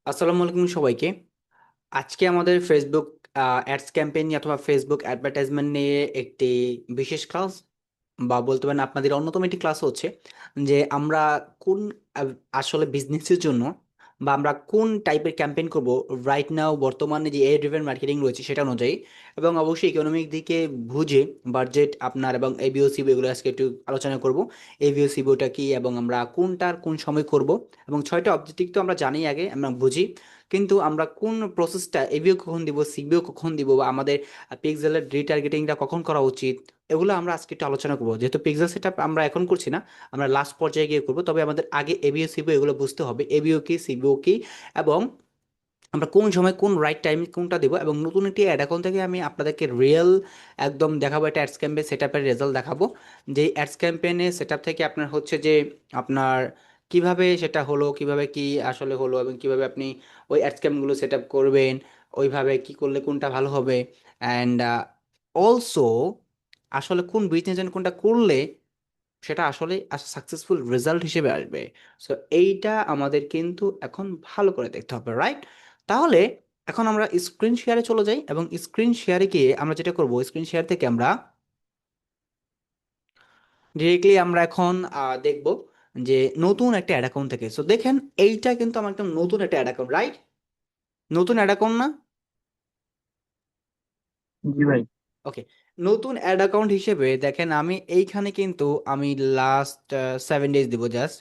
আসসালামু আলাইকুম সবাইকে। আজকে আমাদের ফেসবুক অ্যাডস ক্যাম্পেইন অথবা ফেসবুক অ্যাডভার্টাইজমেন্ট নিয়ে একটি বিশেষ ক্লাস বা বলতে পারেন আপনাদের অন্যতম একটি ক্লাস হচ্ছে যে আমরা কোন আসলে বিজনেসের জন্য বা আমরা কোন টাইপের ক্যাম্পেইন করব রাইট নাও বর্তমানে যে এআই ড্রিভেন মার্কেটিং রয়েছে সেটা অনুযায়ী, এবং অবশ্যই ইকোনমিক দিকে বুঝে বাজেট আপনার এবং এবিও সিবিও এগুলো আজকে একটু আলোচনা করব। এবিও সিবিওটা কি এবং আমরা কোনটার কোন সময় করব, এবং ছয়টা অবজেক্টিভ তো আমরা জানি, আগে আমরা বুঝি, কিন্তু আমরা কোন প্রসেসটা এবিও কখন দিব, সিবিও কখন দিব, বা আমাদের পিক্সেলের রিটার্গেটিংটা কখন করা উচিত, এগুলো আমরা আজকে একটু আলোচনা করবো। যেহেতু পিক্সেল সেটআপ আমরা এখন করছি না, আমরা লাস্ট পর্যায়ে গিয়ে করবো, তবে আমাদের আগে এবিও সিবিও এগুলো বুঝতে হবে, এবিও কি সিবিও কি, এবং আমরা কোন সময় কোন রাইট টাইমে কোনটা দেবো। এবং নতুন একটি অ্যাড অ্যাকাউন্ট থেকে আমি আপনাদেরকে রিয়েল একদম দেখাবো, একটা অ্যাডস ক্যাম্পেইন সেটআপের রেজাল্ট দেখাবো। যে অ্যাডস ক্যাম্পেইনে সেটআপ থেকে আপনার হচ্ছে যে আপনার কিভাবে সেটা হলো, কিভাবে কি আসলে হলো, এবং কিভাবে আপনি ওই অ্যাডস ক্যাম্পগুলো সেট আপ করবেন, ওইভাবে কি করলে কোনটা ভালো হবে, অ্যান্ড অলসো আসলে কোন বিজনেস কোনটা করলে সেটা আসলে সাকসেসফুল রেজাল্ট হিসেবে আসবে। সো এইটা আমাদের কিন্তু এখন ভালো করে দেখতে হবে, রাইট? তাহলে এখন আমরা স্ক্রিন শেয়ারে চলে যাই, এবং স্ক্রিন শেয়ারে গিয়ে আমরা যেটা করব, স্ক্রিন শেয়ার থেকে আমরা ডিরেক্টলি আমরা এখন দেখব যে নতুন একটা অ্যাড অ্যাকাউন্ট থেকে। সো দেখেন, এইটা কিন্তু আমার একদম নতুন একটা অ্যাড অ্যাকাউন্ট, রাইট? নতুন অ্যাড অ্যাকাউন্ট না? জি ভাই। ওকে। নতুন অ্যাড অ্যাকাউন্ট হিসেবে দেখেন, আমি এইখানে কিন্তু আমি লাস্ট 7 ডেজ দিব জাস্ট।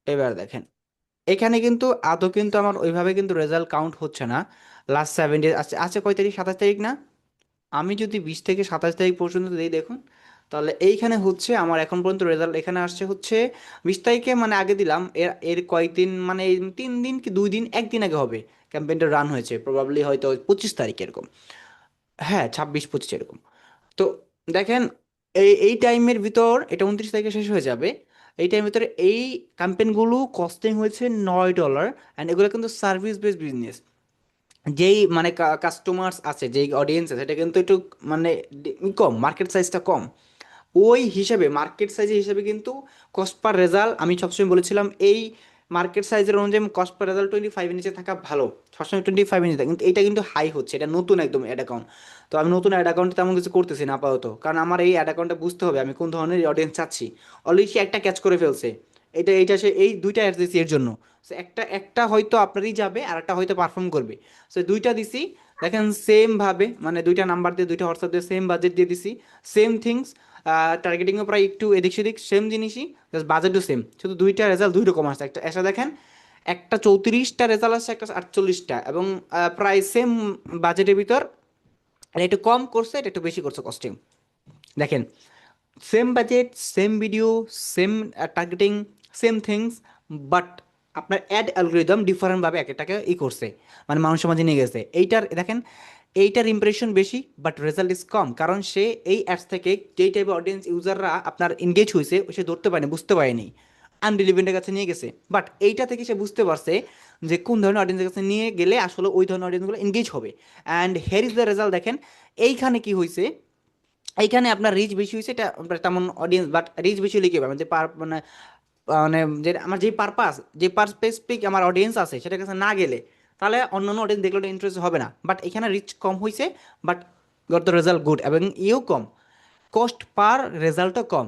এবার দেখেন, এখানে কিন্তু আদৌ কিন্তু আমার ওইভাবে কিন্তু রেজাল্ট কাউন্ট হচ্ছে না। লাস্ট 7 ডেজ আছে, আছে কয় তারিখ, 27 তারিখ না? আমি যদি 20 থেকে 27 তারিখ পর্যন্ত দিই, দেখুন, তাহলে এইখানে হচ্ছে আমার এখন পর্যন্ত রেজাল্ট এখানে আসছে হচ্ছে 20 তারিখে, মানে আগে দিলাম, এর এর কয়েকদিন, মানে এই 3 দিন কি 2 দিন, একদিন আগে হবে ক্যাম্পেইনটা রান হয়েছে, প্রবাবলি হয়তো 25 তারিখ এরকম। হ্যাঁ, 26 25 এরকম। তো দেখেন, এই টাইমের ভিতর এটা 29 তারিখে শেষ হয়ে যাবে। এই টাইমের ভিতরে এই ক্যাম্পেইনগুলো কস্টিং হয়েছে $9। অ্যান্ড এগুলো কিন্তু সার্ভিস বেস বিজনেস। যেই মানে কাস্টমার্স আছে, যেই অডিয়েন্স আছে, এটা কিন্তু একটু মানে কম, মার্কেট সাইজটা কম। ওই হিসেবে মার্কেট সাইজের হিসেবে কিন্তু কস্ট পার রেজাল্ট আমি সবসময় বলেছিলাম, এই মার্কেট সাইজের অনুযায়ী কস্ট পার রেজাল্ট 25 নিচে থাকা ভালো। সবসময় 25 নিচে থাকে, কিন্তু এটা কিন্তু হাই হচ্ছে, এটা নতুন একদম অ্যাড অ্যাকাউন্ট। তো আমি নতুন অ্যাড অ্যাকাউন্টে তেমন কিছু করতেছি না আপাতত, কারণ আমার এই অ্যাড অ্যাকাউন্টটা বুঝতে হবে আমি কোন ধরনের অডিয়েন্স চাচ্ছি। অলরেডি সে একটা ক্যাচ করে ফেলছে, এটা সে এই দুইটা অ্যাড দিছি এর জন্য। সো একটা একটা হয়তো আপনারই যাবে, আর একটা হয়তো পারফর্ম করবে। সো দুইটা দিছি, দেখেন সেম ভাবে, মানে দুইটা নাম্বার দিয়ে, দুইটা হোয়াটসঅ্যাপ দিয়ে সেম বাজেট দিয়ে দিছি, সেম থিংস। টার্গেটিংও প্রায় একটু এদিক সেদিক, সেম জিনিসই, জাস্ট বাজেটও সেম, শুধু দুইটা রেজাল্ট দুই রকম আসছে। একটা এসে দেখেন, একটা 34টা রেজাল্ট আসছে, একটা 48টা, এবং প্রায় সেম বাজেটের ভিতর। এটা একটু কম করছে, এটা একটু বেশি করছে কস্টিং। দেখেন, same budget, same video, same targeting, same things, but আপনার অ্যাড অ্যালগোরিদম ডিফারেন্টভাবে এক একটাকে করছে, মানে মানুষের মাঝে নিয়ে গেছে। এইটার দেখেন, এইটার ইমপ্রেশন বেশি বাট রেজাল্ট ইজ কম, কারণ সে এই অ্যাডস থেকে যেই টাইপের অডিয়েন্স ইউজাররা আপনার এনগেজ হয়েছে, সে ধরতে পারেনি, বুঝতে পারেনি, আনরিলিভেন্টের কাছে নিয়ে গেছে। বাট এইটা থেকে সে বুঝতে পারছে যে কোন ধরনের অডিয়েন্সের কাছে নিয়ে গেলে আসলে ওই ধরনের অডিয়েন্সগুলো এনগেজ হবে। And hair is the result. দেখেন এইখানে কি হয়েছে, এইখানে আপনার রিচ বেশি হয়েছে, এটা আপনার তেমন অডিয়েন্স, বাট রিচ বেশি হলে কি হবে, যে মানে মানে যে আমার যে পারপাস, যে পারস্পেসিফিক আমার অডিয়েন্স আছে সেটার কাছে না গেলে, তাহলে অন্যান্য অডিয়েন্স দেখলে ইন্টারেস্ট হবে না। বাট এখানে রিচ কম হয়েছে, but got the result good, এবং ইও কম, কস্ট পার রেজাল্টও কম।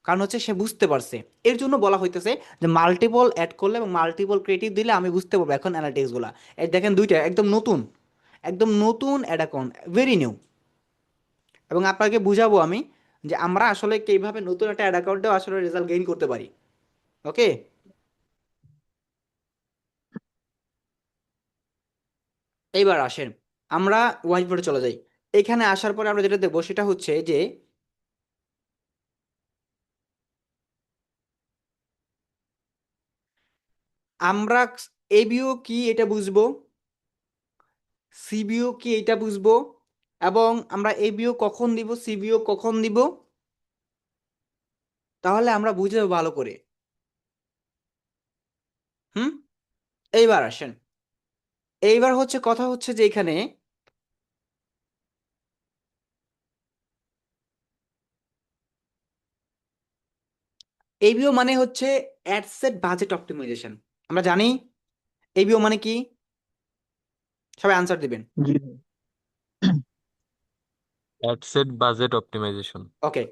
কারণ হচ্ছে সে বুঝতে পারছে। এর জন্য বলা হইতেছে যে মাল্টিপল অ্যাড করলে এবং মাল্টিপল ক্রিয়েটিভ দিলে আমি বুঝতে পারবো এখন অ্যানালিটিক্সগুলো। এই দেখেন দুইটা একদম নতুন, একদম নতুন অ্যাড অ্যাকাউন্ট, ভেরি নিউ। এবং আপনাকে বুঝাবো আমি যে আমরা আসলে কিভাবে নতুন একটা অ্যাড অ্যাকাউন্টেও আসলে রেজাল্ট গেইন করতে পারি। ওকে, এইবার আসেন, আমরা হোয়াইট বোর্ডে চলে যাই। এখানে আসার পরে আমরা যেটা দেখবো সেটা হচ্ছে যে আমরা এবিও কি এটা বুঝবো, সিবিও কি এটা বুঝবো, এবং আমরা এবিও কখন দিব, সিবিও কখন দিব, তাহলে আমরা বুঝে যাবো ভালো করে। হুম। এইবার আসেন, এইবার হচ্ছে কথা হচ্ছে যে এখানে এবিও মানে হচ্ছে অ্যাডসেট বাজেট অপটিমাইজেশন। আমরা জানি এবিও মানে কি, সবাই আনসার দিবেন। জি ভাই। Ad set budget optimisation. ওকে,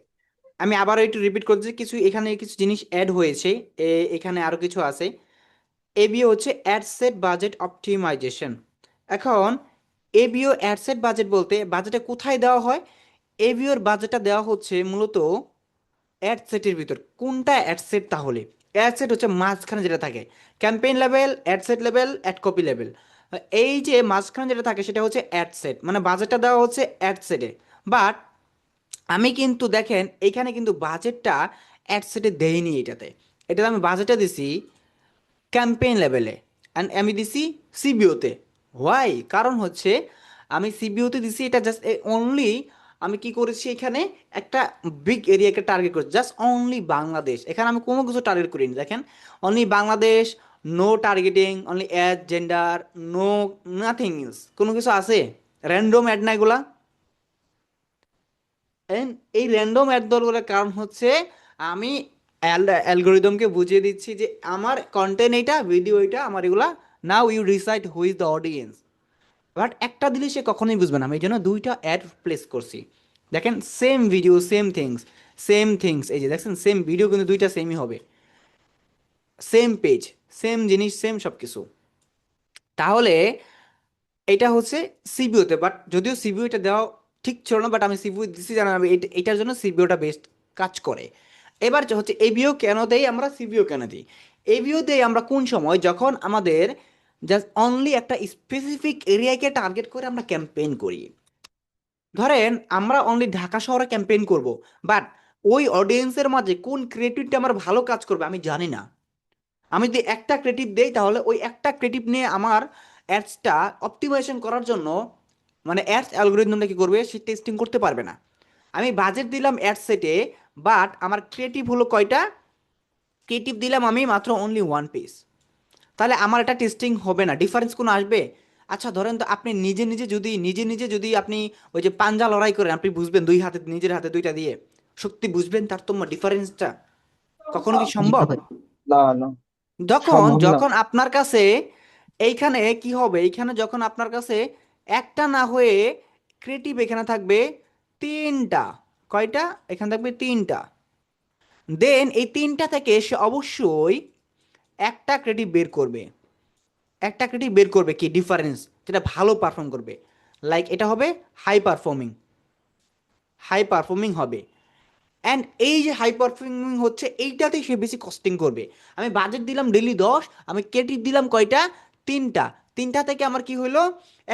আমি আবারও একটু রিপিট করছি, কিছু এখানে কিছু জিনিস অ্যাড হয়েছে, এখানে আরো কিছু আছে। এবিও হচ্ছে অ্যাডসেট বাজেট অপটিমাইজেশন। এখন এবিও অ্যাডসেট বাজেট বলতে বাজেটটা কোথায় দেওয়া হয়? এবিওর বাজেটটা দেওয়া হচ্ছে মূলত অ্যাড সেটের ভিতর। কোনটা অ্যাড সেট তাহলে? অ্যাড সেট হচ্ছে মাঝখানে যেটা থাকে, campaign level, ad set level, ad copy level. এই যে মাঝখানে যেটা থাকে সেটা হচ্ছে অ্যাড সেট, মানে বাজেটটা দেওয়া হচ্ছে অ্যাড সেটে। বাট আমি কিন্তু দেখেন এখানে কিন্তু বাজেটটা অ্যাড সেটে দেইনি, এটাতে আমি বাজেটটা দিছি ক্যাম্পেইন লেভেলে, অ্যান্ড আমি দিছি সিবিওতে। হোয়াই? কারণ হচ্ছে আমি সিবিওতে দিছি, এটা জাস্ট অনলি আমি কি করেছি এখানে একটা বিগ এরিয়াকে টার্গেট করেছি, জাস্ট অনলি বাংলাদেশ। এখানে আমি কোনো কিছু টার্গেট করিনি, দেখেন only Bangladesh, no targeting, only age gender, no nothing else. কোনো কিছু আছে র্যান্ডম অ্যাড না এগুলা। And এই র্যান্ডম অ্যাড দলগুলোর কারণ হচ্ছে আমি অ্যালগোরিদমকে বুঝিয়ে দিচ্ছি যে আমার কন্টেন্ট এইটা, ভিডিও এইটা, আমার এগুলা, now you decide who is the audience. But একটা দিলে সে কখনোই বুঝবে না, আমি এই জন্য দুইটা অ্যাড প্লেস করছি। দেখেন same video same things, same things, এই যে দেখছেন সেম ভিডিও কিন্তু দুইটা সেমই হবে, সেম পেজ, সেম জিনিস, সেম সব কিছু। তাহলে এটা হচ্ছে সিবিওতে, বাট যদিও সিবিও এটা দেওয়া ঠিক ছিল না, বাট আমি সিবিও দিচ্ছি জানা আমি এটার জন্য সিবিওটা বেস্ট কাজ করে। এবার যে হচ্ছে এবিও কেন দেই আমরা, সিবিও কেন দিই? এবিও দেই আমরা কোন সময়, যখন আমাদের জাস্ট অনলি একটা স্পেসিফিক এরিয়াকে টার্গেট করে আমরা ক্যাম্পেইন করি। ধরেন আমরা অনলি ঢাকা শহরে ক্যাম্পেইন করব, বাট ওই অডিয়েন্সের মাঝে কোন ক্রিয়েটিভটা আমার ভালো কাজ করবে আমি জানি না। আমি যদি একটা ক্রিয়েটিভ দেই তাহলে ওই একটা ক্রিয়েটিভ নিয়ে আমার অ্যাডসটা অপটিমাইজেশন করার জন্য, মানে অ্যাডস অ্যালগোরিদমটা কি করবে, সে টেস্টিং করতে পারবে না। আমি বাজেট দিলাম অ্যাড সেটে, বাট আমার ক্রিয়েটিভ হলো কয়টা? ক্রিয়েটিভ দিলাম আমি মাত্র অনলি ওয়ান পিস। তাহলে আমার এটা টেস্টিং হবে না, ডিফারেন্স কোনো আসবে? আচ্ছা ধরেন তো আপনি নিজে নিজে যদি আপনি ওই যে পাঞ্জা লড়াই করেন, আপনি বুঝবেন দুই হাতে, নিজের হাতে দুইটা দিয়ে শক্তি বুঝবেন তারতম্য, ডিফারেন্সটা কখনো কি জি সম্ভব? ভাই। না না, যখন সম্ভব না। যখন আপনার কাছে এইখানে কি হবে, এইখানে যখন আপনার কাছে একটা না হয়ে ক্রিয়েটিভ এখানে থাকবে তিনটা, কয়টা? এখানে থাকবে তিনটা। দেন এই তিনটা থেকে সে অবশ্যই একটা ক্রিয়েটিভ বের করবে, একটা ক্রিয়েটিভ বের করবে কি ডিফারেন্স, যেটা ভালো পারফর্ম করবে। লাইক এটা হবে হাই পারফর্মিং, হাই পারফর্মিং হবে। অ্যান্ড এই যে হাই পারফর্মিং হচ্ছে এইটাতেই সে বেশি কস্টিং করবে। আমি বাজেট দিলাম ডেলি 10, আমি ক্রেডিট দিলাম কয়টা? তিনটা। তিনটা থেকে আমার কি হলো,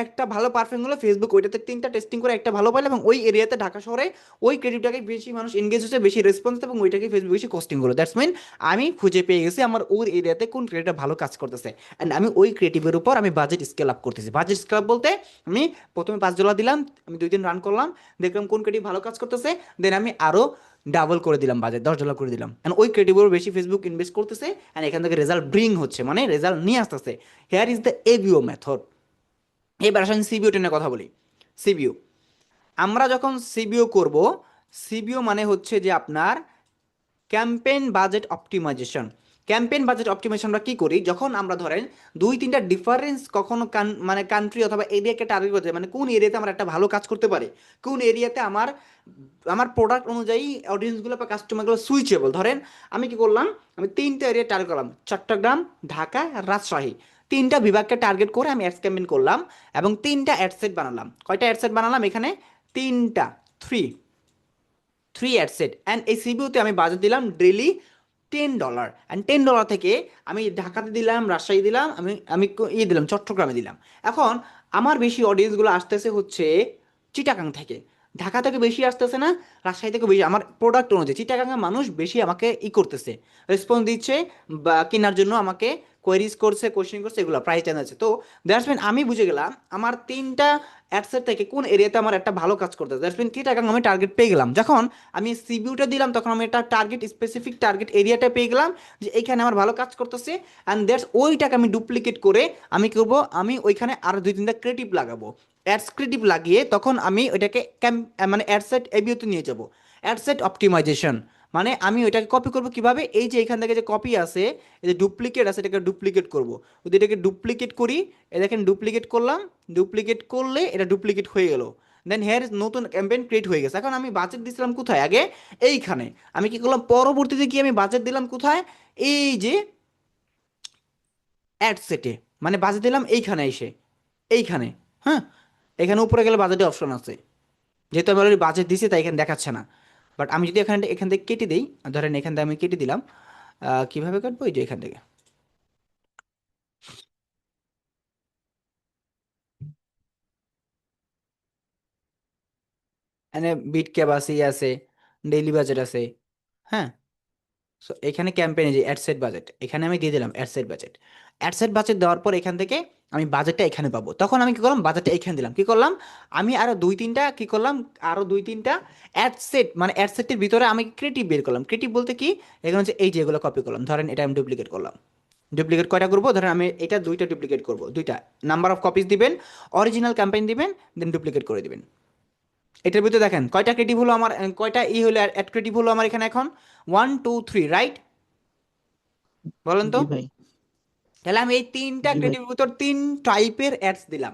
একটা ভালো পারফর্ম হলো, ফেসবুক ওইটাতে তিনটা টেস্টিং করে একটা ভালো পাইলো, এবং ওই এরিয়াতে ঢাকা শহরে ওই ক্রেডিটটাকে বেশি মানুষ এনগেজ হচ্ছে, বেশি রেসপন্স, এবং ওইটাকে ফেসবুক বেশি কস্টিং করলো। দ্যাটস মিন আমি খুঁজে পেয়ে গেছি আমার ওই এরিয়াতে কোন ক্রিয়েটিভ ভালো কাজ করতেছে, অ্যান্ড আমি ওই ক্রিয়েটিভের উপর আমি বাজেট স্কেল আপ করতেছি। বাজেট স্কেল আপ বলতে আমি প্রথমে $5 দিলাম, আমি 2 দিন রান করলাম, দেখলাম কোন ক্রিয়েটিভ ভালো কাজ করতেছে, দেন আমি আরো ডাবল করে দিলাম, বাজেট $10 করে দিলাম, অ্যান্ড ওই ক্রেডিটের বেশি ফেসবুক ইনভেস্ট করতেছে, অ্যান্ড এখান থেকে রেজাল্ট ব্রিং হচ্ছে, মানে রেজাল্ট নিয়ে আসতেছে। Hair is the ABO method. এবার আসেন সিবিও টেনে কথা বলি। সিবিও, আমরা যখন সিবিও করব, সিবিও মানে হচ্ছে যে আপনার campaign budget optimization. Campaign budget optimization আমরা কি করি, যখন আমরা ধরেন দুই তিনটা ডিফারেন্স কখনো মানে কান্ট্রি অথবা এরিয়াকে টার্গেট করতে, মানে কোন এরিয়াতে আমার একটা ভালো কাজ করতে পারে, কোন এরিয়াতে আমার আমার প্রোডাক্ট অনুযায়ী অডিয়েন্সগুলো বা কাস্টমারগুলো সুইচেবল। ধরেন আমি কি করলাম, আমি তিনটা এরিয়া টার্গেট করলাম, চট্টগ্রাম, ঢাকা, রাজশাহী, তিনটা বিভাগকে টার্গেট করে আমি অ্যাডস ক্যাম্পেইন করলাম, এবং তিনটা অ্যাডসেট বানালাম। কয়টা অ্যাডসেট বানালাম এখানে? তিনটা, থ্রি, থ্রি অ্যাডসেট। অ্যান্ড এই সিবিউতে আমি বাজেট দিলাম ডেলি $10, অ্যান্ড $10 থেকে আমি ঢাকাতে দিলাম, রাজশাহী দিলাম, আমি আমি ইয়ে দিলাম, চট্টগ্রামে দিলাম। এখন আমার বেশি অডিয়েন্সগুলো আসতেছে হচ্ছে চিটাগাং থেকে, ঢাকা থেকে বেশি আসতেছে না, রাজশাহী থেকে বেশি। আমার প্রোডাক্ট অনুযায়ী চিটাগাংয়ের মানুষ বেশি আমাকে করতেছে, রেসপন্স দিচ্ছে, বা কেনার জন্য আমাকে কোয়েরিজ করছে, কোশ্চেন করছে, এগুলো প্রাইস জানাচ্ছে। তো দ্যাটস মিন আমি বুঝে গেলাম আমার তিনটা অ্যাডসেট থেকে কোন এরিয়াতে আমার একটা ভালো কাজ করতে, দ্যাটস মিন চিটাগাং আমি টার্গেট পেয়ে গেলাম। যখন আমি সিবিউটা দিলাম তখন আমি একটা টার্গেট, স্পেসিফিক টার্গেট এরিয়াটা পেয়ে গেলাম যে এইখানে আমার ভালো কাজ করতেছে, অ্যান্ড দ্যাটস ওইটাকে আমি ডুপ্লিকেট করে আমি করব, আমি ওইখানে আরও দুই তিনটা ক্রিয়েটিভ লাগাবো, অ্যাডস ক্রিয়েটিভ লাগিয়ে তখন আমি ওইটাকে মানে অ্যাডসেট এবিওতে নিয়ে যাব, অ্যাডসেট অপটিমাইজেশন। মানে আমি ওইটাকে কপি করব কিভাবে, এই যে এখান থেকে যে কপি আছে, এই যে ডুপ্লিকেট আছে, এটাকে ডুপ্লিকেট করব। যদি এটাকে ডুপ্লিকেট করি, এই দেখেন ডুপ্লিকেট করলাম, ডুপ্লিকেট করলে এটা ডুপ্লিকেট হয়ে গেল। দেন হেয়ার নতুন ক্যাম্পেইন ক্রিয়েট হয়ে গেছে। এখন আমি বাজেট দিছিলাম কোথায় আগে, এইখানে। আমি কি করলাম পরবর্তীতে কি আমি বাজেট দিলাম কোথায়, এই যে অ্যাড সেটে, মানে বাজেট দিলাম এইখানে এসে, এইখানে। হ্যাঁ, এখানে উপরে গেলে বাজেটের অপশন আছে। যেহেতু আমি অলরেডি বাজেট দিছি তাই এখানে দেখাচ্ছে না। বাট আমি যদি এখান এখান থেকে কেটে দিই, ধরেন এখান থেকে আমি কেটে দিলাম, কিভাবে কাটবো, এই যে এখান থেকে। এখানে বিট ক্যাপ আছে, ই আছে, ডেইলি বাজেট আছে। হ্যাঁ, সো এখানে ক্যাম্পেইনে যে অ্যাডসেট বাজেট, এখানে আমি দিয়ে দিলাম অ্যাডসেট বাজেট। অ্যাডসেট বাজেট দেওয়ার পর এখান থেকে আমি বাজেটটা এখানে পাবো। তখন আমি কি করলাম, বাজেটটা এখানে দিলাম, কি করলাম, আমি আরো দুই তিনটা কি করলাম, আরো দুই তিনটা অ্যাডসেট, মানে অ্যাডসেটের ভিতরে আমি ক্রিয়েটিভ বের করলাম। ক্রিয়েটিভ বলতে কি, এখানে হচ্ছে এই যে এগুলো কপি করলাম, ধরেন এটা আমি ডুপ্লিকেট করলাম। ডুপ্লিকেট কয়টা করবো, ধরেন আমি এটা দুইটা ডুপ্লিকেট করবো, দুইটা। নাম্বার অফ কপিজ দিবেন, অরিজিনাল ক্যাম্পেইন দিবেন, দেন ডুপ্লিকেট করে দিবেন। এটার ভিতরে দেখেন কয়টা ক্রিয়েটিভ হলো আমার, কয়টা ই হলো অ্যাড ক্রিয়েটিভ হলো আমার এখানে এখন, 1 2 3, রাইট? বলেন তো। জি ভাই। তাহলে আমি এই তিনটা জি ভাই। ক্রিয়েটিভ ভিতর তিন টাইপের অ্যাডস দিলাম।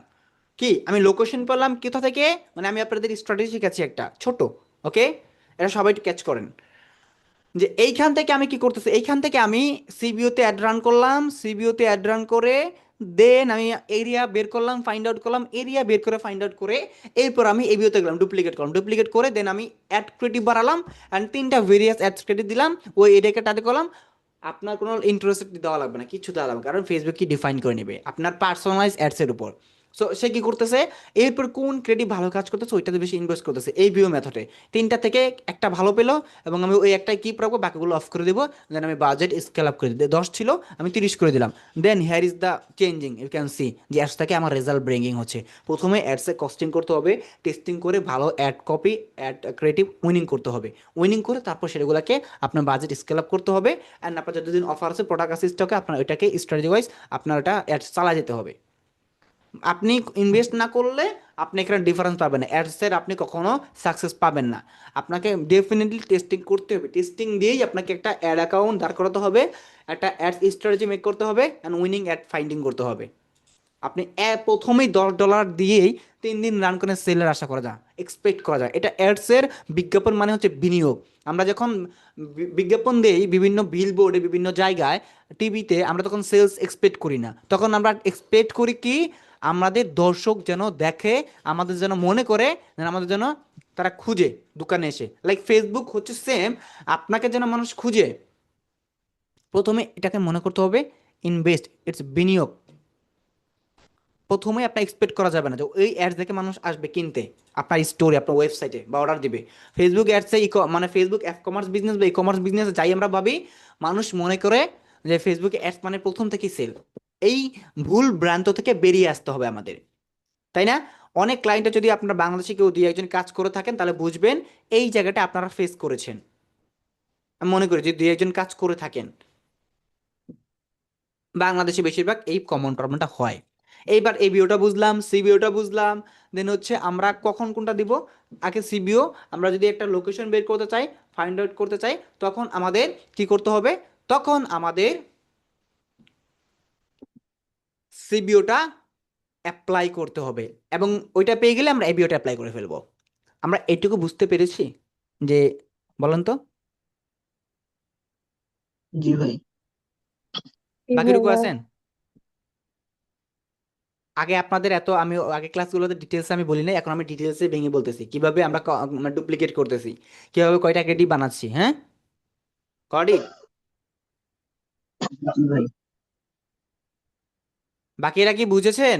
কি আমি লোকেশন পেলাম কোথা থেকে, মানে আমি আপনাদের স্ট্র্যাটেজি শিখাচ্ছি একটা ছোট, ওকে? এটা সবাই একটু ক্যাচ করেন। যে এইখান থেকে আমি কি করতেছি, এইখান থেকে আমি সিবিওতে অ্যাড রান করলাম, সিবিওতে অ্যাড রান করে দেন আমি এরিয়া বের করলাম, ফাইন্ড আউট করলাম, এরিয়া বের করে ফাইন্ড আউট করে এরপর আমি এবিওতে গেলাম, ডুপ্লিকেট করলাম, ডুপ্লিকেট করে দেন আমি অ্যাড ক্রিয়েটিভ বাড়ালাম, অ্যান্ড তিনটা ভেরিয়াস অ্যাড ক্রিয়েটিভ দিলাম, ওই এরিয়াকে টাতে করলাম। আপনার কোনো ইন্টারেস্ট দেওয়া লাগবে না, কিছু দেওয়া লাগবে না, কারণ ফেসবুক কি ডিফাইন করে নেবে আপনার পার্সোনালাইজ অ্যাডসের উপর। সো সে কি করতেছে, এরপর কোন ক্রেডিট ভালো কাজ করতেছে ওইটাতে বেশি ইনভেস্ট করতেছে এই ভিউ মেথডে। তিনটা থেকে একটা ভালো পেলো, এবং আমি ওই একটাই কিপ রাখবো, বাকিগুলো অফ করে দেবো। দেন আমি বাজেট স্কেল আপ করে দিই, 10 ছিল আমি 30 করে দিলাম। Then here is the changing, you can see যে অ্যাডস থেকে আমার রেজাল্ট ব্রিঙ্গিং হচ্ছে। প্রথমে অ্যাডসে কস্টিং করতে হবে, টেস্টিং করে ভালো ad copy, add creative winning করতে হবে। উইনিং করে তারপর সেগুলোকে আপনার বাজেট স্কেল আপ করতে হবে। অ্যান্ড আপনার যতদিন অফার আছে, প্রোডাক্ট আছে স্টকে, আপনার ওইটাকে স্ট্র্যাটেজি ওয়াইজ আপনার ওটা অ্যাডস চালা যেতে হবে। আপনি ইনভেস্ট না করলে আপনি এখানে ডিফারেন্স পাবেন না, অ্যাডসের আপনি কখনো সাকসেস পাবেন না। আপনাকে ডেফিনেটলি টেস্টিং করতে হবে, টেস্টিং দিয়েই আপনাকে একটা অ্যাড অ্যাকাউন্ট দাঁড় করাতে হবে, একটা অ্যাড স্ট্র্যাটেজি মেক করতে হবে, অ্যান্ড উইনিং অ্যাড ফাইন্ডিং করতে হবে। আপনি প্রথমেই $10 দিয়েই 3 দিন রান করে সেলের আশা করা যায়, এক্সপেক্ট করা যায়। এটা অ্যাডসের বিজ্ঞাপন মানে হচ্ছে বিনিয়োগ। আমরা যখন বিজ্ঞাপন দেই বিভিন্ন বিলবোর্ডে, বিভিন্ন জায়গায়, টিভিতে, আমরা তখন সেলস এক্সপেক্ট করি না, তখন আমরা এক্সপেক্ট করি কি, আমাদের দর্শক যেন দেখে, আমাদের যেন মনে করে, যেন আমাদের যেন তারা খুঁজে দোকানে এসে। লাইক ফেসবুক হচ্ছে সেম, আপনাকে যেন মানুষ খুঁজে। প্রথমে এটাকে মনে করতে হবে ইনভেস্ট, ইটস বিনিয়োগ। প্রথমে আপনার এক্সপেক্ট করা যাবে না যে এই অ্যাডস দেখে মানুষ আসবে কিনতে আপনার স্টোরে, আপনার ওয়েবসাইটে, বা অর্ডার দিবে। ফেসবুক অ্যাডসে মানে ফেসবুক অ্যাপ কমার্স বিজনেস বা ই কমার্স বিজনেস যাই আমরা ভাবি, মানুষ মনে করে যে ফেসবুকে অ্যাডস মানে প্রথম থেকেই সেল। এই ভুল ভ্রান্ত থেকে বেরিয়ে আসতে হবে আমাদের, তাই না? অনেক ক্লায়েন্টে যদি আপনার বাংলাদেশে কেউ দুই একজন কাজ করে থাকেন, তাহলে বুঝবেন এই জায়গাটা আপনারা ফেস করেছেন। আমি মনে করি যে দুই একজন কাজ করে থাকেন, বাংলাদেশে বেশিরভাগ এই কমন প্রবলেমটা হয়। এইবার এবিওটা বুঝলাম, সিবিওটা বুঝলাম, দেন হচ্ছে আমরা কখন কোনটা দিব। আগে সিবিও, আমরা যদি একটা লোকেশন বের করতে চাই, ফাইন্ড আউট করতে চাই, তখন আমাদের কি করতে হবে, তখন আমাদের সিবিওটা অ্যাপ্লাই করতে হবে, এবং ওইটা পেয়ে গেলে আমরা এবিওটা অ্যাপ্লাই করে ফেলবো। আমরা এটুকু বুঝতে পেরেছি যে, বলেন তো, জি ভাই। জি বাকিটুকু ভাইয়া। আছেন? আগে আপনাদের এত আমি আগে ক্লাসগুলোতে ডিটেলস আমি বলি নাই, এখন আমি ডিটেলসে ভেঙে বলতেছি কিভাবে আমরা ডুপ্লিকেট করতেছি, কিভাবে কয়টা ক্রেডিট বানাচ্ছি। হ্যাঁ, কডি, জি ভাই। বাকিরা কি বুঝেছেন?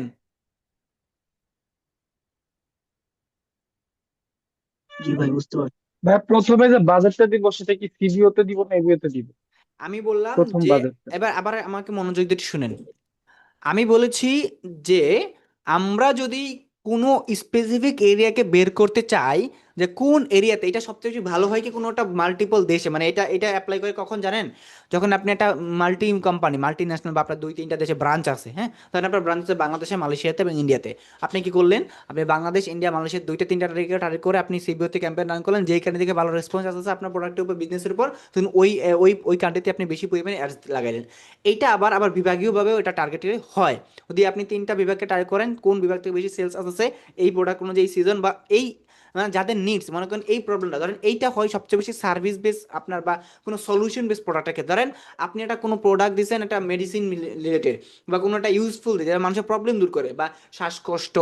জি ভাই, বুঝতে পারছি। ভাইয়া প্রথমে যে বাজেটটা দিব সেটা কি সিবিওতে দিব না এবিওতে দিব? আমি বললাম প্রথম যে, বাজেটটা। এবার আবার আমাকে মনোযোগ দিয়ে একটু শুনেন। আমি বলেছি যে আমরা যদি কোনো স্পেসিফিক এরিয়াকে বের করতে চাই, যে কোন এরিয়াতে এটা সবচেয়ে বেশি ভালো হয় কি কোনোটা মাল্টিপল দেশে, মানে এটা এটা অ্যাপ্লাই করে কখন জানেন, যখন আপনি একটা মাল্টি কোম্পানি মাল্টি ন্যাশনাল বা আপনার দুই তিনটা দেশে ব্রাঞ্চ আছে, হ্যাঁ, তখন আপনার ব্রাঞ্চ আছে বাংলাদেশে, মালয়েশিয়াতে এবং ইন্ডিয়াতে। আপনি কি করলেন, আপনি বাংলাদেশ ইন্ডিয়া মালয়েশিয়া দুইটা তিনটা তারিখে টার্গেট করে আপনি সিবিওতে ক্যাম্পেইন রান করলেন, যেইখানে থেকে ভালো রেসপন্স আসছে আপনার প্রোডাক্টের উপর বিজনেসের উপর, তখন ওই কান্ট্রিতে আপনি বেশি পরিমাণে অ্যাডস লাগাইলেন। এইটা আবার আবার বিভাগীয়ভাবেও এটা টার্গেটেড হয়। যদি আপনি তিনটা বিভাগকে টার্গেট করেন কোন বিভাগ থেকে বেশি সেলস আসছে এই প্রোডাক্ট অনুযায়ী সিজন বা এই মানে যাদের নিডস, মনে করেন এই প্রবলেমটা ধরেন এইটা হয় সবচেয়ে বেশি সার্ভিস বেস আপনার বা কোনো সলিউশন বেস প্রোডাক্টের ক্ষেত্রে। ধরেন আপনি একটা কোনো প্রোডাক্ট দিচ্ছেন একটা মেডিসিন রিলেটেড বা কোনো একটা ইউজফুল যেটা মানুষের প্রবলেম দূর করে, বা শ্বাসকষ্ট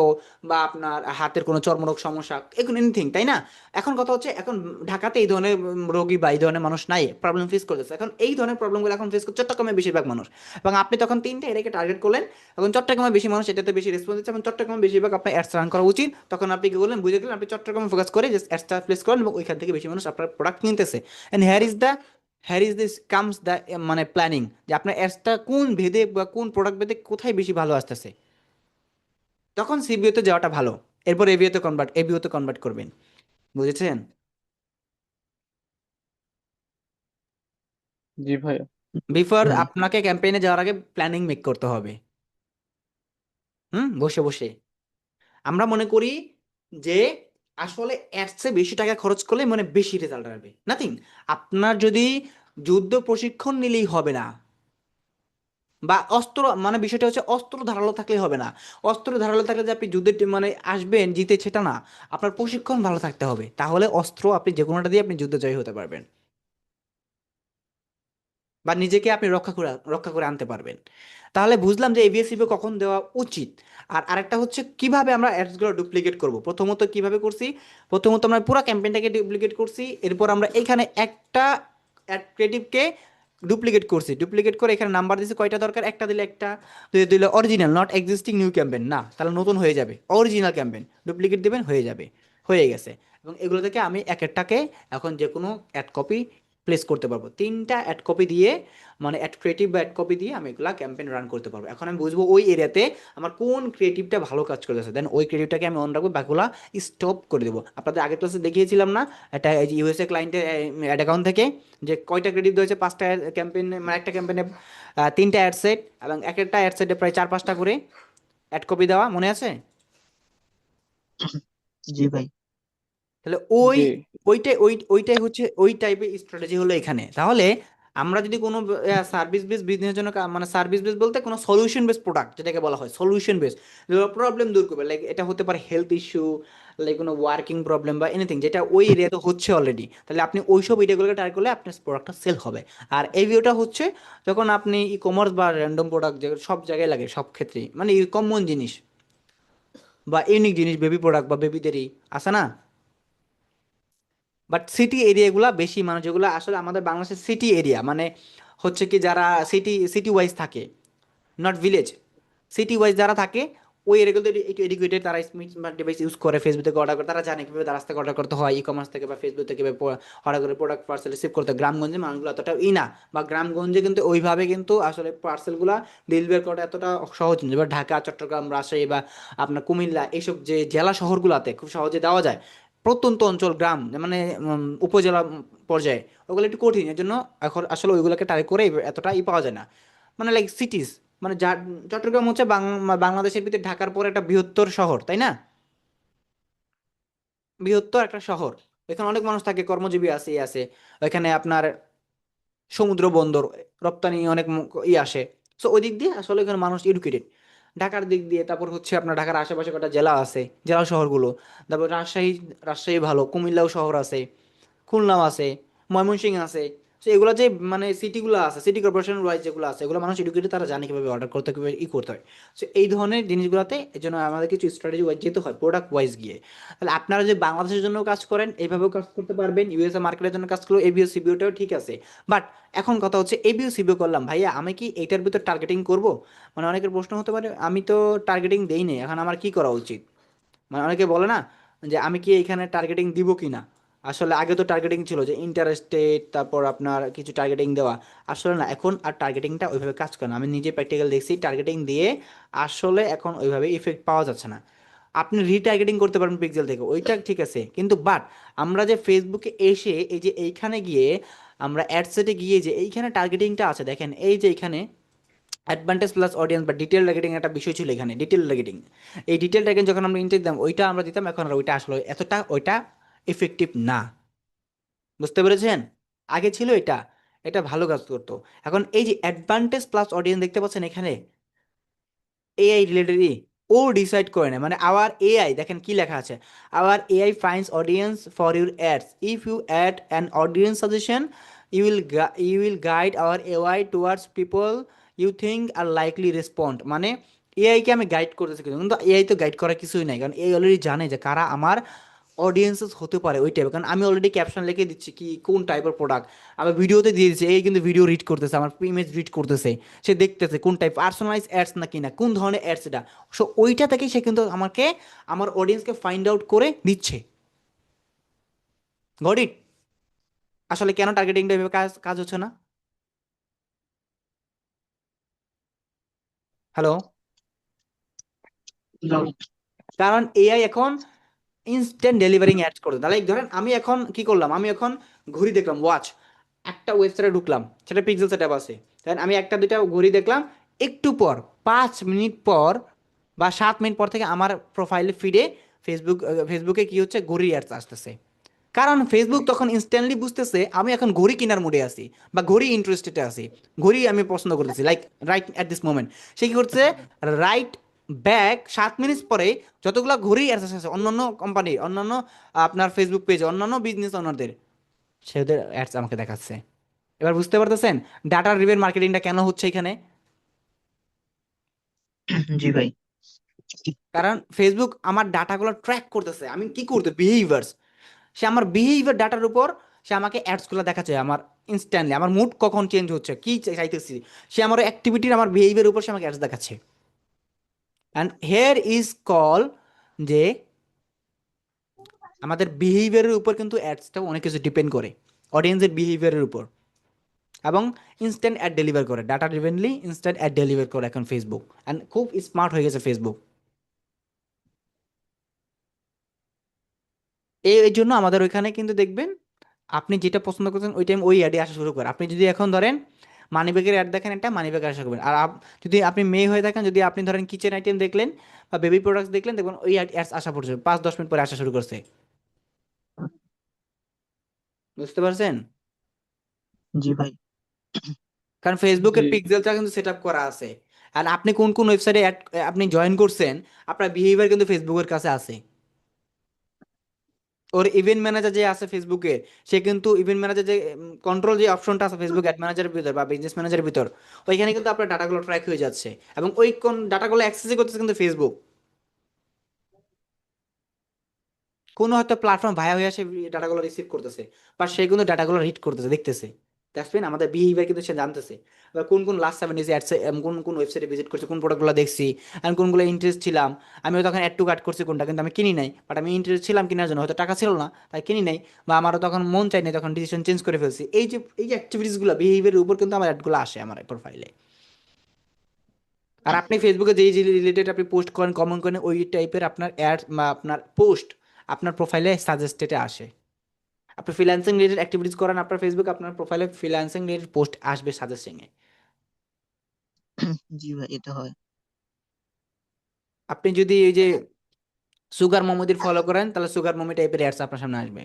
বা আপনার হাতের কোনো চর্মরোগ সমস্যা, এখন এনিথিং, তাই না? এখন কথা হচ্ছে এখন ঢাকাতে এই ধরনের রোগী বা এই ধরনের মানুষ নাই, প্রবলেম ফেস করতেছে। এখন এই ধরনের প্রবলেমগুলো এখন ফেস করছে চট্টগ্রামে বেশিরভাগ মানুষ, এবং আপনি তখন তিনটা এটাকে টার্গেট করলেন। এখন চট্টগ্রামে বেশি মানুষ এটাতে বেশি রেসপন্স দিচ্ছে এবং চট্টগ্রামে বেশিরভাগ আপনার অ্যাডস রান করা উচিত। তখন আপনি কি করলেন, বুঝে গেলেন, আপনি চট্টগ্রামে ফোকাস করে জাস্ট অ্যাডসটা প্লেস করেন এবং ওইখান থেকে বেশি মানুষ আপনার প্রোডাক্ট কিনতেছে। And here is this comes the মানে প্ল্যানিং, যে আপনার অ্যাডসটা কোন ভেদে বা কোন প্রোডাক্ট ভেদে কোথায় বেশি ভালো আসতেছে, তখন সিবিওতে যাওয়াটা ভালো। এরপর এবিওতে কনভার্ট করবেন। বুঝেছেন? জি ভাইয়া। বিফোর ভাই। আপনাকে ক্যাম্পেইনে যাওয়ার আগে প্ল্যানিং মেক করতে হবে। বসে বসে আমরা মনে করি যে আসলে অ্যাডসে বেশি টাকা খরচ করলে মানে বেশি রেজাল্ট আসবে, নাথিং। আপনার যদি যুদ্ধ প্রশিক্ষণ নিলেই হবে না, বা অস্ত্র মানে বিষয়টা হচ্ছে অস্ত্র ধারালো থাকলে হবে না। অস্ত্র ধারালো থাকলে যে আপনি যুদ্ধে মানে আসবেন জিতে সেটা না, আপনার প্রশিক্ষণ ভালো থাকতে হবে, তাহলে অস্ত্র আপনি যে কোনোটা দিয়ে আপনি যুদ্ধ জয়ী হতে পারবেন বা নিজেকে আপনি রক্ষা করে আনতে পারবেন। তাহলে বুঝলাম যে এবিএসসিপি কখন দেওয়া উচিত। আর আরেকটা হচ্ছে কিভাবে আমরা অ্যাডসগুলো ডুপ্লিকেট করব। প্রথমত কিভাবে করছি, প্রথমত আমরা পুরো ক্যাম্পেইনটাকে ডুপ্লিকেট করছি, এরপর আমরা এখানে একটা অ্যাড ক্রিয়েটিভকে ডুপ্লিকেট করছি, ডুপ্লিকেট করে এখানে নাম্বার দিয়েছি কয়টা দরকার, একটা দিলে একটা, দুই দিলে original, not existing new campaign না, তাহলে নতুন হয়ে যাবে, অরিজিনাল ক্যাম্পেইন ডুপ্লিকেট দেবেন হয়ে যাবে, হয়ে গেছে। এবং এগুলো থেকে আমি এক একটাকে এখন যে কোনো অ্যাড কপি প্লেস করতে পারবো, তিনটা অ্যাড কপি দিয়ে মানে অ্যাড ক্রিয়েটিভ বা অ্যাড কপি দিয়ে আমি এগুলা ক্যাম্পেইন রান করতে পারবো। এখন আমি বুঝবো ওই এরিয়াতে আমার কোন ক্রিয়েটিভটা ভালো কাজ করতেছে, দেন ওই ক্রিয়েটিভটাকে আমি অন রাখবো, বাকিগুলা স্টপ করে দেবো। আপনাদের আগের ক্লাসে দেখিয়েছিলাম না একটা এই যে ইউএসএ ক্লায়েন্টের অ্যাড অ্যাকাউন্ট থেকে যে কয়টা ক্রেডিট দিয়েছে, পাঁচটা ক্যাম্পেইন মানে একটা ক্যাম্পেইনে তিনটা অ্যাড সেট, এবং এক একটা অ্যাড সেটে প্রায় চার পাঁচটা করে অ্যাড কপি দেওয়া, মনে আছে? জি ভাই। তাহলে ওই জি ওইটাই হচ্ছে ওই টাইপের স্ট্র্যাটেজি হলো এখানে। তাহলে আমরা যদি কোনো সার্ভিস বেস বিজনেসের জন্য মানে সার্ভিস বেস বলতে কোনো সলিউশন বেস প্রোডাক্ট যেটাকে বলা হয় সলিউশন বেস, প্রবলেম দূর করবে, লাইক এটা হতে পারে হেলথ ইস্যু, লাইক কোনো ওয়ার্কিং প্রবলেম বা এনিথিং যেটা ওই এরিয়াতে হচ্ছে অলরেডি, তাহলে আপনি ওইসব এরিয়াগুলোকে ট্রাই করলে আপনার প্রোডাক্টটা সেল হবে। আর এই ভিউটা হচ্ছে যখন আপনি ই কমার্স বা র্যান্ডম প্রোডাক্ট যে সব জায়গায় লাগে সব ক্ষেত্রেই, মানে কমন জিনিস বা ইউনিক জিনিস, বেবি প্রোডাক্ট বা বেবিদেরই আছে না। বাট সিটি এরিয়াগুলা বেশি মানুষ যেগুলো আসলে আমাদের বাংলাদেশের সিটি এরিয়া মানে হচ্ছে কি যারা সিটি ওয়াইজ থাকে, নট ভিলেজ, সিটি ওয়াইজ যারা থাকে ওই এরিয়াগুলোতে একটু এডুকেটেড, তারা স্মার্ট ডিভাইস ইউজ করে, ফেসবুক থেকে অর্ডার করে, তারা জানে কীভাবে তার রাস্তা থেকে অর্ডার করতে হয়, ই কমার্স থেকে বা ফেসবুক থেকে কীভাবে অর্ডার করে প্রোডাক্ট পার্সেল রিসিভ করতে হয়। গ্রামগঞ্জে মানুষগুলো এতটা না, বা গ্রামগঞ্জে কিন্তু ওইভাবে কিন্তু আসলে পার্সেলগুলো ডেলিভার করা এতটা সহজ নয়। এবার ঢাকা, চট্টগ্রাম, রাজশাহী বা আপনার কুমিল্লা এইসব যে জেলা শহরগুলোতে খুব সহজে দেওয়া যায়। প্রত্যন্ত অঞ্চল গ্রাম মানে উপজেলা পর্যায়ে ওগুলো একটু কঠিন, এর জন্য এখন আসলে ওইগুলোকে টার্গেট করে এতটা পাওয়া যায় না। মানে লাইক সিটিজ মানে যা চট্টগ্রাম হচ্ছে বাংলাদেশের ভিতরে ঢাকার পরে একটা বৃহত্তর শহর, তাই না? বৃহত্তর একটা শহর, এখানে অনেক মানুষ থাকে, কর্মজীবী আছে, আছে ওইখানে আপনার সমুদ্র বন্দর, রপ্তানি অনেক আসে। সো ওই দিক দিয়ে আসলে এখানে মানুষ এডুকেটেড। ঢাকার দিক দিয়ে তারপর হচ্ছে আপনার ঢাকার আশেপাশে কটা জেলা আছে, জেলা শহরগুলো, তারপর রাজশাহী ভালো, কুমিল্লাও শহর আছে, খুলনাও আছে, ময়মনসিংহ আছে। তো এগুলো যে মানে সিটিগুলো আছে, সিটি কর্পোরেশন ওয়াইজ যেগুলো আছে এগুলো মানুষ এডুকেটেড, তারা জানে কীভাবে অর্ডার করতে হয়, কীভাবে করতে হয়। সো এই ধরনের জিনিসগুলোতে এই জন্য আমাদের কিছু স্ট্র্যাটেজি ওয়াইজ যেতে হয়, প্রোডাক্ট ওয়াইজ গিয়ে। তাহলে আপনারা যদি বাংলাদেশের জন্য কাজ করেন এইভাবেও কাজ করতে পারবেন, ইউএসএ মার্কেটের জন্য কাজ করলেও এবিও সিবিওটাও ঠিক আছে। বাট এখন কথা হচ্ছে এবিও সিবিও করলাম ভাইয়া, আমি কি এইটার ভিতর টার্গেটিং করব? মানে অনেকের প্রশ্ন হতে পারে আমি তো টার্গেটিং দেই নেই, এখন আমার কি করা উচিত? মানে অনেকে বলে না যে আমি কি এখানে টার্গেটিং দিব কি না। আসলে আগে তো টার্গেটিং ছিল যে ইন্টারেস্টেড, তারপর আপনার কিছু টার্গেটিং দেওয়া। আসলে না, এখন আর টার্গেটিংটা ওইভাবে কাজ করে না, আমি নিজে প্র্যাকটিক্যাল দেখছি টার্গেটিং দিয়ে আসলে এখন ওইভাবে ইফেক্ট পাওয়া যাচ্ছে না। আপনি রিটার্গেটিং করতে পারবেন পিক্সেল থেকে, ওইটা ঠিক আছে, কিন্তু বাট আমরা যে ফেসবুকে এসে এই যে এইখানে গিয়ে আমরা অ্যাডসেটে গিয়ে যে এইখানে টার্গেটিংটা আছে দেখেন, এই যে এইখানে অ্যাডভান্টেজ প্লাস অডিয়েন্স বা ডিটেল টার্গেটিং একটা বিষয় ছিল এখানে, ডিটেল টার্গেটিং। এই ডিটেল টার্গেটিং যখন আমরা ইন্টার দিতাম ওইটা আমরা দিতাম, এখন আর ওইটা আসলে এতটা ওইটা ইফেক্টিভ না। বুঝতে পেরেছেন? আগে ছিল এটা, এটা ভালো কাজ করতো। এখন এই যে অ্যাডভান্টেজ প্লাস অডিয়েন্স দেখতে পাচ্ছেন এখানে, এআই রিলেটেডই ও ডিসাইড করে না, মানে আওয়ার এআই দেখেন কি লেখা আছে, our AI finds audience for your ads, if you add an audience suggestion you will guide our AI towards people you think are likely respond. মানে এআইকে আমি গাইড করতেছি কিছু, কিন্তু এআই তো গাইড করার কিছুই নাই, কারণ এআই অলরেডি জানে যে কারা আমার অডিয়েন্সেস হতে পারে ওই টাইপের, কারণ আমি অলরেডি ক্যাপশন লিখে দিচ্ছি কি কোন টাইপের প্রোডাক্ট, আমার ভিডিওতে দিয়ে দিচ্ছি, এই কিন্তু ভিডিও রিড করতেছে, আমার ইমেজ রিড করতেছে, সে দেখতেছে কোন টাইপ পার্সোনালাইজ অ্যাডস না কিনা, কোন ধরনের অ্যাডস এটা। সো ওইটা থেকেই সে কিন্তু আমাকে আমার অডিয়েন্সকে ফাইন্ড আউট করে দিচ্ছে। Got it? আসলে কেন টার্গেটিংটা এভাবে কাজ কাজ হচ্ছে না? হ্যালো? দাও। কারণ এআই এখন ইনস্ট্যান্ট ডেলিভারিং অ্যাডস করে, তাহলে ধরেন আমি এখন কি করলাম, আমি এখন ঘড়ি দেখলাম, ওয়াচ, একটা ওয়েবসাইটে ঢুকলাম, সেটা পিক্সেল সেটআপ আছে, দেন আমি একটা দুইটা ঘড়ি দেখলাম, একটু পর 5 মিনিট পর বা 7 মিনিট পর থেকে আমার প্রোফাইলে ফিডে ফেসবুকে কি হচ্ছে, ঘড়ি অ্যাডস আসতেছে। কারণ ফেসবুক তখন ইনস্ট্যান্টলি বুঝতেছে আমি এখন ঘড়ি কেনার মুডে আছি বা ঘড়ি ইন্টারেস্টেডে আছি, ঘড়ি আমি পছন্দ করতেছি, like right at this moment. সে কি করছে, রাইট ব্যাক 7 মিনিট পরে যতগুলো ঘড়ি অ্যাডস আছে অন্যান্য কোম্পানির, অন্যান্য আপনার ফেসবুক পেজে অন্যান্য বিজনেস ওনারদের, সে ওদের অ্যাডস আমাকে দেখাচ্ছে। এবার বুঝতে পারতেছেন ডাটা ড্রিভেন মার্কেটিংটা কেন হচ্ছে এখানে? জি ভাই। কারণ ফেসবুক আমার ডাটাগুলো ট্র্যাক করতেছে, আমি কি করতে বিহেভিয়ার্স, সে আমার বিহেভিয়ার ডাটার উপর সে আমাকে অ্যাডসগুলো দেখাচ্ছে, আমার ইনস্ট্যান্টলি আমার মুড কখন চেঞ্জ হচ্ছে, কি চাইতেছি, সে আমার অ্যাক্টিভিটির আমার বিহেভিয়ার উপর সে আমাকে অ্যাডস দেখাচ্ছে। অ্যান্ড হেয়ার ইজ কল যে আমাদের বিহেভিয়ারের উপর কিন্তু অ্যাডসটাও অনেক কিছু ডিপেন্ড করে, অডিয়েন্সের বিহেভিয়ারের উপর, এবং ইনস্ট্যান্ট অ্যাড ডেলিভার করে, ডাটা ড্রিভেনলি ইনস্ট্যান্ট অ্যাড ডেলিভার করে এখন ফেসবুক, অ্যান্ড খুব স্মার্ট হয়ে গেছে ফেসবুক। এই জন্য আমাদের ওইখানে কিন্তু দেখবেন আপনি যেটা পছন্দ করছেন ওই টাইম ওই অ্যাডে আসা শুরু করে। আপনি যদি এখন ধরেন মানিব্যাগের অ্যাড দেখেন, একটা মানিব্যাগে আসা করবেন, আর যদি আপনি মেয়ে হয়ে থাকেন, যদি আপনি ধরেন কিচেন আইটেম দেখলেন বা বেবি প্রোডাক্টস দেখলেন, দেখবেন ওই অ্যাডস আসা পড়ছে 5-10 মিনিট পরে আসা শুরু করছে। বুঝতে পারছেন? জি ভাই। কারণ জি। ফেসবুকের পিক্সেলটা কিন্তু সেট আপ করা আছে, আর আপনি কোন কোন ওয়েবসাইটে অ্যাড আপনি জয়েন করছেন, আপনার বিহেভিয়ার কিন্তু ফেসবুকের কাছে আছে। ওর ইভেন্ট ম্যানেজার যে আছে ফেসবুকে, সে কিন্তু ইভেন্ট ম্যানেজার যে কন্ট্রোল যে অপশনটা আছে ফেসবুক অ্যাড ম্যানেজারের ভিতর বা বিজনেস ম্যানেজারের ভিতর, ওইখানে কিন্তু আপনার ডাটাগুলো ট্র্যাক হয়ে যাচ্ছে, এবং ওই কোন ডাটাগুলো অ্যাক্সেস করতেছে কিন্তু ফেসবুক। কোনো হয়তো প্ল্যাটফর্ম ভায়া হয়ে সে ডাটাগুলো রিসিভ করতেছে, বা সে কিন্তু ডাটাগুলো রিড করতেছে, দেখতেছে, দেখবেন আমাদের বিহেভিয়ার কিন্তু সে জানতেছে। বা কোন কোন লাস্ট 7 ডেজ অ্যাডসে কোন কোন ওয়েবসাইটে ভিজিট করছে, কোন প্রোডাক্টগুলো দেখছি, আমি কোনগুলো ইন্টারেস্ট ছিলাম, আমি তখন অ্যাড টু কার্ট করছি কোনটা, কিন্তু আমি কিনি নাই, বাট আমি ইন্টারেস্ট ছিলাম কেনার জন্য, হয়তো টাকা ছিল না তাই কিনি নাই, বা আমারও তখন মন চাই নাই, তখন ডিসিশন চেঞ্জ করে ফেলছি। এই যে অ্যাক্টিভিটিসগুলো বিহেভিয়ারের উপর কিন্তু আমার অ্যাডগুলো আসে আমার প্রোফাইলে। আর আপনি ফেসবুকে যেই যে রিলেটেড আপনি পোস্ট করেন, কমেন্ট করেন, ওই টাইপের আপনার অ্যাড বা আপনার পোস্ট আপনার প্রোফাইলে সাজেস্টেডে আসে। আপনি ফ্রিল্যান্সিং রিলেটেড অ্যাক্টিভিটিস করেন আপনার ফেসবুক, আপনার প্রোফাইলে ফ্রিল্যান্সিং রিলেটেড পোস্ট আসবে সাজেস্টিংয়ে। জি ভাই, এটা হয়। আপনি যদি এই যে সুগার মমদির ফলো করেন, তাহলে সুগার মমি টাইপের অ্যাডস আপনার সামনে আসবে।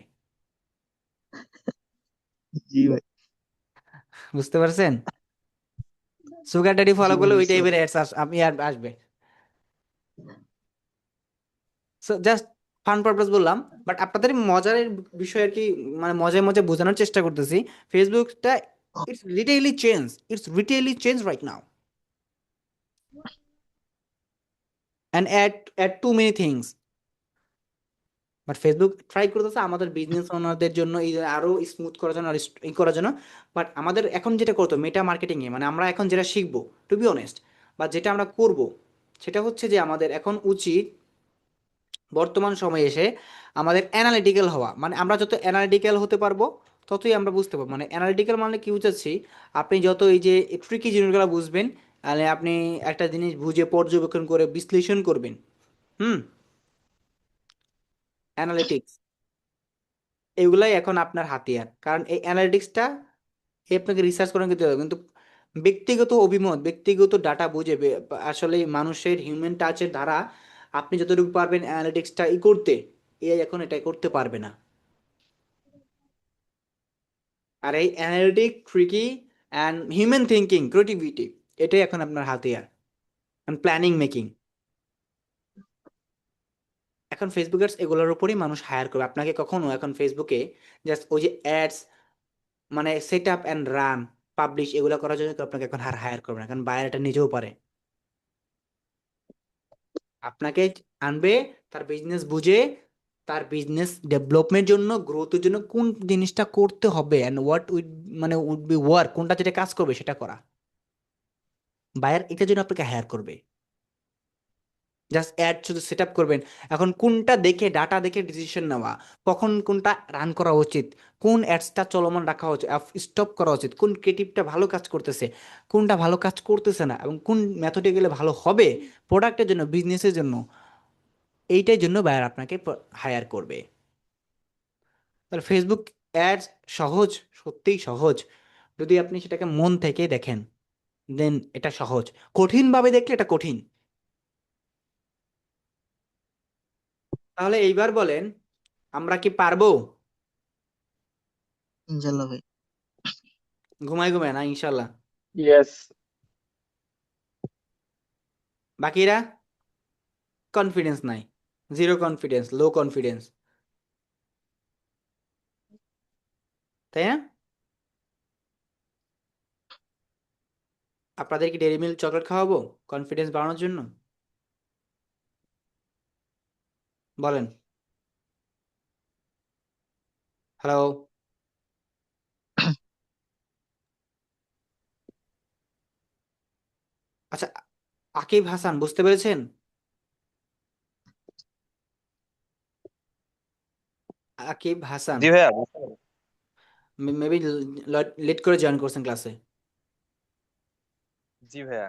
জি ভাই। বুঝতে পারছেন? সুগার ড্যাডি জি ফলো ভাই, করলে ওই বুঝতে টাইপের পারছি। অ্যাডস আপনি আর আসবে। সো জাস্ট ফান পারপাস বললাম, বাট আপনাদের মজার বিষয় আর কি, মানে মজায় মজায় বোঝানোর চেষ্টা করতেছি। ফেসবুকটা it's literally change right now, and at too many things. But Facebook try করতেছে আমাদের বিজনেস ওনারদের জন্য এই যে আরো স্মুথ করার জন্য আর ই করার জন্য। বাট আমাদের এখন যেটা করতো মেটা মার্কেটিং এ, মানে আমরা এখন যেটা শিখবো, টু বি অনেস্ট, বা যেটা আমরা করব, সেটা হচ্ছে যে আমাদের এখন উচিত বর্তমান সময়ে এসে আমাদের অ্যানালিটিক্যাল হওয়া। মানে আমরা যত অ্যানালিটিক্যাল হতে পারবো ততই আমরা বুঝতে পারবো। মানে অ্যানালিটিক্যাল মানে কি বুঝাচ্ছি, আপনি যত এই যে ট্রিকি জিনিসগুলো বুঝবেন, তাহলে আপনি একটা জিনিস বুঝে পর্যবেক্ষণ করে বিশ্লেষণ করবেন। হুম। অ্যানালিটিক্স, এগুলাই এখন আপনার হাতিয়ার। কারণ এই অ্যানালিটিক্সটা আপনাকে রিসার্চ করার কিন্তু হবে, কিন্তু ব্যক্তিগত অভিমত, ব্যক্তিগত ডাটা বুঝে আসলে মানুষের হিউম্যান টাচের দ্বারা আপনি যতটুকু পারবেন অ্যানালিটিক্সটা করতে, এআই এখন এটা করতে পারবে না। আর এই analytic tricky and human thinking creativity, এটাই এখন আপনার হাতিয়ার, প্ল্যানিং মেকিং। এখন ফেসবুকের এগুলোর উপরই মানুষ হায়ার করবে আপনাকে। কখনো এখন ফেসবুকে জাস্ট ওই যে অ্যাডস, মানে set up and run, publish, এগুলো করার জন্য কেউ আপনাকে এখন হায়ার করবে না, কারণ বায়ার এটা নিজেও পারে। আপনাকে আনবে তার বিজনেস বুঝে, তার বিজনেস ডেভেলপমেন্টের জন্য, গ্রোথের জন্য কোন জিনিসটা করতে হবে অ্যান্ড হোয়াট উইড, মানে উড বি ওয়ার্ক, কোনটা যেটা কাজ করবে সেটা করা। বায়ার এটার জন্য আপনাকে হায়ার করবে। জাস্ট অ্যাড শুধু সেট আপ করবেন। এখন কোনটা দেখে, ডাটা দেখে ডিসিশন নেওয়া, কখন কোনটা রান করা উচিত, কোন অ্যাডসটা চলমান রাখা উচিত, স্টপ করা উচিত, কোন ক্রিয়েটিভটা ভালো কাজ করতেছে, কোনটা ভালো কাজ করতেছে না, এবং কোন মেথডে গেলে ভালো হবে প্রোডাক্টের জন্য, বিজনেসের জন্য, এইটার জন্য বায়ার আপনাকে হায়ার করবে। তাহলে ফেসবুক অ্যাডস সহজ, সত্যিই সহজ যদি আপনি সেটাকে মন থেকে দেখেন, দেন এটা সহজ। কঠিনভাবে দেখলে এটা কঠিন। তাহলে এইবার বলেন, আমরা কি পারবো? ইনশাল্লাহ ভাই। ঘুমাই ঘুমায় না ইনশাল্লাহ। ইয়েস। বাকিরা কনফিডেন্স নাই, জিরো কনফিডেন্স, লো কনফিডেন্স, তাই না? আপনাদের কি ডেইরি মিল্ক চকলেট খাওয়াবো কনফিডেন্স বাড়ানোর জন্য? বলেন। হ্যালো। আচ্ছা, আকিব হাসান বুঝতে পেরেছেন? আকিব হাসান জি ভাইয়া বুঝতে পারছি। মেবি লেট করে জয়েন করছেন ক্লাসে। জি ভাইয়া।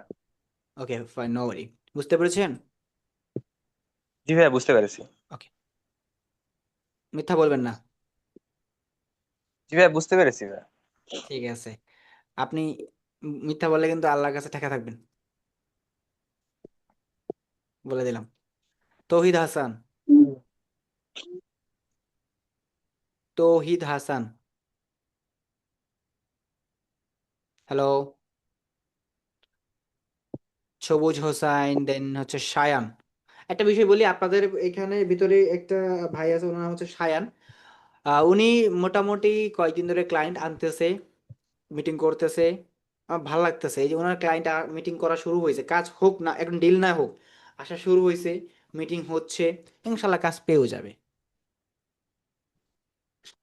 Okay fine, no worry. বুঝতে পেরেছেন? জি ভাইয়া বুঝতে পেরেছি। ওকে, মিথ্যা বলবেন না। জি ভাইয়া বুঝতে পেরেছি ভাইয়া। ঠিক আছে। আপনি মিথ্যা বললে কিন্তু আল্লাহর কাছে ঠেকা থাকবেন, বলে দিলাম। তৌহিদ হাসান, তৌহিদ হাসান, হ্যালো। সবুজ হোসাইন, দেন হচ্ছে সায়ান। একটা বিষয় বলি, আপনাদের এখানে ভিতরে একটা ভাই আছে, ওনার নাম হচ্ছে সায়ান। উনি মোটামুটি কয়েকদিন ধরে ক্লায়েন্ট আনতেছে, মিটিং করতেছে। আমার ভালো লাগতেছে এই যে ওনার ক্লায়েন্ট মিটিং করা শুরু হয়েছে, কাজ হোক না এখন ডিল না হোক, আসা শুরু হয়েছে, মিটিং হচ্ছে, ইনশাল্লাহ কাজ পেয়েও যাবে,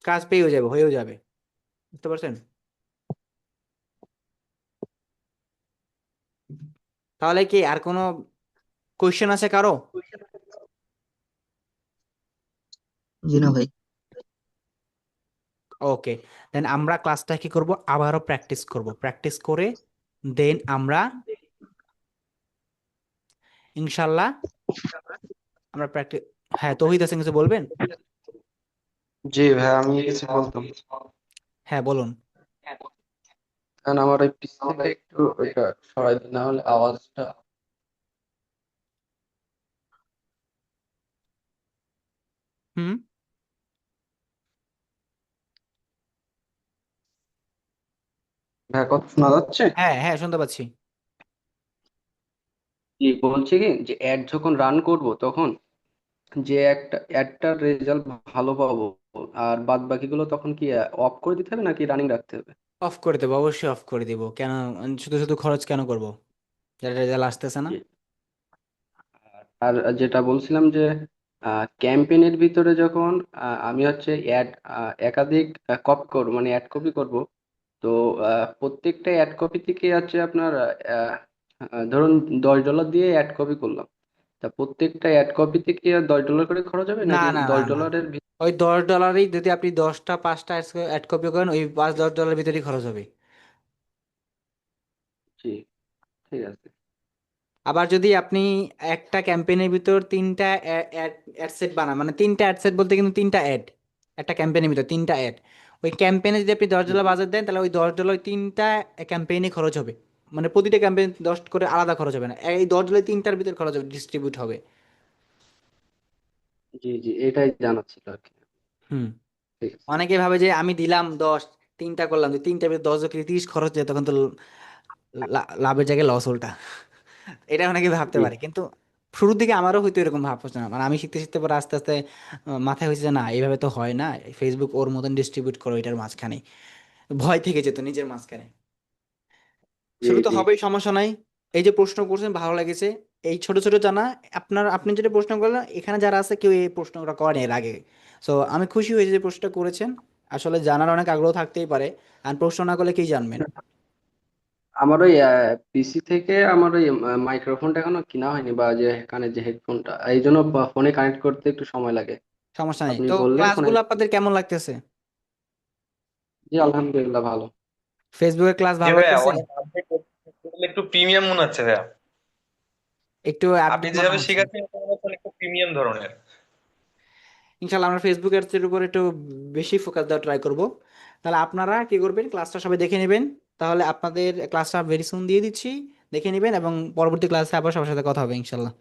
কাজ পেয়েও যাবে, হয়েও যাবে। বুঝতে পারছেন? তাহলে কি আর কোনো কোয়েশ্চেন আছে কারো? জি না ভাই। ওকে, দেন আমরা ক্লাসটা কি করব, আবারও প্র্যাকটিস করব, প্র্যাকটিস করে দেন আমরা ইনশাল্লাহ আমরা প্র্যাকটিস। হ্যাঁ, তৌহিদ হাসান কিছু বলবেন? জি ভাই, আমি কিছু বলতাম। হ্যাঁ বলুন। কারণ আমার ওই পিছ থেকে একটু ওইটা সরাই দিন, না হলে আওয়াজটা। হুম। ভাই কথা শোনা যাচ্ছে? হ্যাঁ হ্যাঁ, শুনতে পাচ্ছি। কি বলছি কি, যে অ্যাড যখন রান করব তখন যে একটা অ্যাডটার রেজাল্ট ভালো পাবো, আর বাদ বাকিগুলো তখন কি অফ করে দিতে হবে নাকি রানিং রাখতে হবে? অফ করে দেবো, অবশ্যই অফ করে দেবো। কেন, শুধু শুধু খরচ কেন করব, যারা রেজাল্ট আসতেছে না। জি। আর যেটা বলছিলাম যে ক্যাম্পেইনের ভিতরে যখন আমি হচ্ছে অ্যাড একাধিক কপি করব, মানে অ্যাড কপি করব, তো প্রত্যেকটা অ্যাড কপি থেকে হচ্ছে আপনার আহ, ধরুন $10 দিয়ে অ্যাড কপি করলাম, তা প্রত্যেকটা অ্যাড কপিতে কি আর $10 করে খরচ হবে না নাকি না না দশ না, ডলারের ওই $10, যদি আপনি 10টা 5টা অ্যাড কপি করেন, ওই $5-10 ভিতরেই খরচ হবে। জি, ঠিক আছে। আবার যদি আপনি একটা ক্যাম্পেইনের ভিতর তিনটা অ্যাড সেট বানান, মানে তিনটা অ্যাড সেট বলতে কিন্তু তিনটা অ্যাড, একটা ক্যাম্পেইনের ভিতর তিনটা অ্যাড, ওই ক্যাম্পেইনে যদি আপনি $10 বাজেট দেন তাহলে ওই $10 তিনটা ক্যাম্পেইনে খরচ হবে। মানে প্রতিটা ক্যাম্পেইন 10 করে আলাদা খরচ হবে না, এই $10 তিনটার ভিতর খরচ হবে, ডিস্ট্রিবিউট হবে। জি জি, এটাই জানার ছিল আর কি। হুম। ঠিক আছে। অনেকে ভাবে যে আমি দিলাম 10, তিনটা করলাম, যে তিনটার ভিতরে 10 30 খরচ যায়, তখন তো লাভের জায়গায় লস উল্টা। এটা অনেকে ভাবতে জি পারে, কিন্তু শুরুর দিকে আমারও হয়তো এরকম ভাব হচ্ছে না, মানে আমি শিখতে শিখতে পরে আস্তে আস্তে মাথায় হয়েছে যে না, এইভাবে তো হয় না, ফেসবুক ওর মতন ডিস্ট্রিবিউট করো এটার মাঝখানে, ভয় থেকে যেত নিজের মাঝখানে। জি শুরু তো জি। হবেই, সমস্যা নাই। এই যে প্রশ্ন করছেন ভালো লেগেছে, এই ছোট ছোট জানা, আপনি যেটা প্রশ্ন করলেন এখানে যারা আছে কেউ এই প্রশ্নটা করেনি এর আগে, সো আমি খুশি হয়েছি যে প্রশ্নটা করেছেন। আসলে জানার অনেক আগ্রহ থাকতেই পারে, আর প্রশ্ন না করলে কি জানবেন। আমার ওই পিসি থেকে আমার ওই মাইক্রোফোনটা এখনো কিনা হয়নি, বা যে কানে যে হেডফোনটা, এই জন্য ফোনে কানেক্ট করতে একটু সময় লাগে। সমস্যা নেই। আপনি তো বললে ফোনে। ক্লাসগুলো আপনাদের কেমন লাগতেছে? জি আলহামদুলিল্লাহ ভালো। ফেসবুকের ক্লাস জি ভালো ভাইয়া, লাগতেছে? অনেক আপডেট একটু প্রিমিয়াম মনে হচ্ছে ভাইয়া। একটু আপনি আপডেট মনে যেভাবে হচ্ছে। শেখাচ্ছেন এটা মনে হচ্ছে একটু প্রিমিয়াম ধরনের। ইনশাল্লাহ আমরা ফেসবুক অ্যাডসের উপর একটু বেশি ফোকাস দেওয়া ট্রাই করব। তাহলে আপনারা কি করবেন, ক্লাসটা সবাই দেখে নেবেন। তাহলে আপনাদের ক্লাসটা ভেরি সুন দিয়ে দিচ্ছি, দেখে নেবেন, এবং পরবর্তী ক্লাসে আবার সবার সাথে কথা হবে ইনশাল্লাহ।